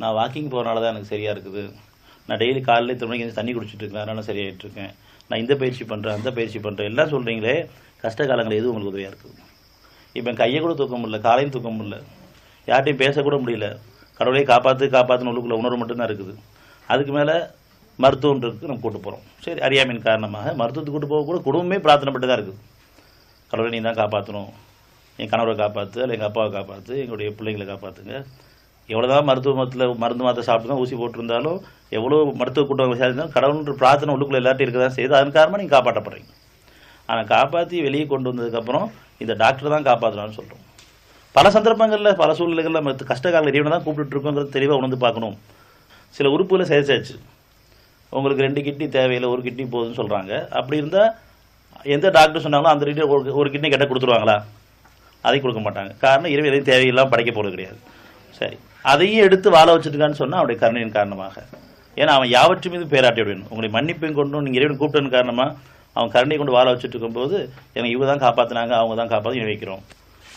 நான் வாக்கிங் போகிறனால தான் எனக்கு சரியாக இருக்குது. நான் டெய்லி காலையில் இத்தனை மணிக்கு தண்ணி குடிச்சிட்டு இருக்கேன், அதனால சரியாயிட்டு இருக்கேன். நான் இந்த பயிற்சி பண்ணுறேன், அந்த பயிற்சி பண்ணுறேன் எல்லாம் சொல்கிறீங்களே, கஷ்ட காலங்கள் எதுவும் உங்களுக்கு உதவியாக இருக்குது? இப்போ கையை கூட தூக்க முடியல, காலையும் தூக்க முடியல, யார்ட்டையும் பேசக்கூட முடியல. கடவுளையே காப்பாற்றுன்னு உள்ளுக்குள்ள உணர்வு மட்டும்தான் இருக்குது. அதுக்கு மேலே மருத்துவன்றது நம்ம கூட்டு போகிறோம். சரி, அறியாமையின் காரணமாக மருத்துவத்துக்கு கூட்டு போக கூட குடும்பமே பிரார்த்தனைப்பட்டு தான் இருக்குது. கடவுளை நீ தான் காப்பாற்றணும், என் கணவரை காப்பாற்று, இல்லை எங்கள் அப்பாவை காப்பாற்று, எங்களுடைய பிள்ளைங்களை காப்பாற்றுங்க. எவ்வளோதான் மருந்து மாற்ற சாப்பிட்டு தான் ஊசி போட்டிருந்தாலும், எவ்வளோ மருத்துவ கூட்டம் விசாரித்தாலும் கடவுள்ன்ற பிரார்த்தனை உள்ளுக்குள்ளே எல்லாத்தையும் இருக்க தான் செய்யுது. அதன் காரணமாக நீங்கள் காப்பாற்றப்படுறீங்க. ஆனால் காப்பாற்றி வெளியே கொண்டு வந்ததுக்கப்புறம் இந்த டாக்டர் தான் காப்பாற்றலாம்னு சொல்கிறோம். பல சந்தர்ப்பங்களில் பல சூழ்நிலைகளில் நம்ம கஷ்டகால இறைவனை தான் கூப்பிட்டுருக்கோங்கிறது தெளிவாக உணர்ந்து பார்க்கணும். சில உறுப்புகளை செயற்சாச்சு, உங்களுக்கு 2 கிட்னி தேவையில்லை, 1 கிட்னி போகுதுன்னு சொல்கிறாங்க. அப்படி இருந்தால் எந்த டாக்டர் சொன்னாங்களோ அந்த கிட்னி ஒரு கிட்னி கேட்டால் கொடுத்துருவாங்களா? அதையும் கொடுக்க மாட்டாங்க. காரணம் இறைவன் எதையும் தேவையில்லாமல் படைக்க போகிறது கிடையாது. சரி, அதையும் எடுத்து வாழ வச்சுருக்கான்னு சொன்னால் அவருடைய கருணையின் காரணமாக. ஏன்னா அவன் யாவற்று மீது பேராட்டி விடணும். உங்களுடைய மன்னிப்பையும் கொண்டும் நீங்கள் இறைவன் கூப்பிட்டதன் காரணமாக அவன் கருணை கொண்டு வாழ வச்சுட்டு இருக்கும்போது எனக்கு இவங்க தான் காப்பாற்றினாங்க, அவங்க தான் காப்பாற்றி வைக்கிறோம்.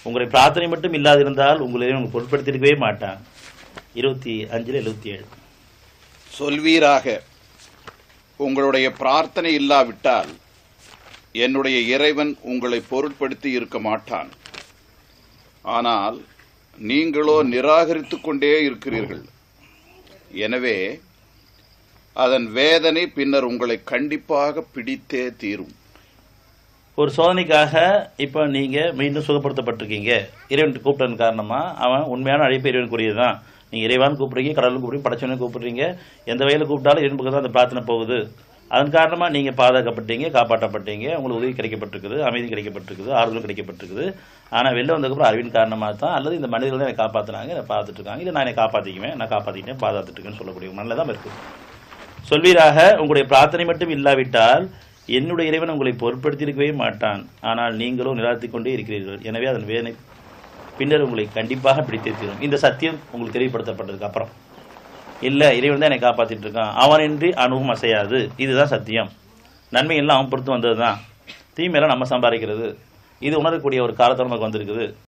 உங்களுடைய பிரார்த்தனை மட்டும் இல்லாதிருந்தால் உங்களை இறைவன் பொருட்படுத்திருக்கவே மாட்டான். 25:77 சொல்வீராக, உங்களுடைய பிரார்த்தனை இல்லாவிட்டால் என்னுடைய இறைவன் உங்களை பொருட்படுத்தி இருக்க மாட்டான். ஆனால் நீங்களோ நிராகரித்துக் கொண்டே இருக்கிறீர்கள். எனவே அதன் வேதனை பின்னர் உங்களை கண்டிப்பாக பிடித்தே தீரும். ஒரு சோதனைக்காக இப்போ நீங்கள் மீண்டும் சுகப்படுத்தப்பட்டிருக்கீங்க. இறைவன் கூப்பிட்டதன் காரணமாக அவன் உண்மையான அழைப்பு இறைவனுக்குரியது தான். நீங்கள் இறைவான் கூப்பிட்றீங்க, கடவுளும் கூப்பிட்றீங்க, படைச்சவனையும் கூப்பிட்றீங்க. எந்த வகையில் கூப்பிட்டாலும் இறைவன் பக்கம் தான் அந்த பிரார்த்தனை போகுது. அதன் காரணமாக நீங்கள் பாதுகாக்கப்பட்டீங்க, காப்பாற்றப்பட்டீங்க, உங்களுக்கு உதவி கிடைக்கப்பட்டிருக்குது, அமைதி கிடைக்கப்பட்டிருக்குது, ஆறுதலும் கிடைக்கப்பட்டிருக்குது. ஆனால் வெளில வந்ததுக்கப்புறம் அறிவின் காரணமாக தான், அல்லது இந்த மனிதர்கள் தான் என்னை காப்பாற்றினாங்க, என்னை பார்த்துட்டு இருக்காங்க, இல்லை நான் என்னை காப்பாற்றிக்குவேன், நான் காப்பாற்றிக்கிட்டேன், பாதுகாத்துட்டுருக்கேன்னு சொல்லக்கூடிய நல்ல தான் இருக்குது. சொல்வீராக, உங்களுடைய பிரார்த்தனை மட்டும் இல்லாவிட்டால் என்னுடைய இறைவன் உங்களை பொருட்படுத்தியிருக்கவே மாட்டான். ஆனால் நீங்களும் நிராகரித்துக் கொண்டே இருக்கிறீர்கள். எனவே அதன் வேதனை பின்னர் உங்களை கண்டிப்பாக பிடித்தே தீரும். இந்த சத்தியம் உங்களுக்கு தெளிவுபடுத்தப்பட்டதுக்கு அப்புறம் இல்லை, இறைவன் தான் என்னை காப்பாற்றிட்டு இருக்கான், அவனின்றி அணுவும் அசையாது, இதுதான் சத்தியம். நன்மை எல்லாம் அவன் பொறுத்து வந்தது தான், தீமையெல்லாம் நம்ம சம்பாதிக்கிறது. இது உணரக்கூடிய ஒரு காலத்தில் நமக்கு வந்திருக்குது.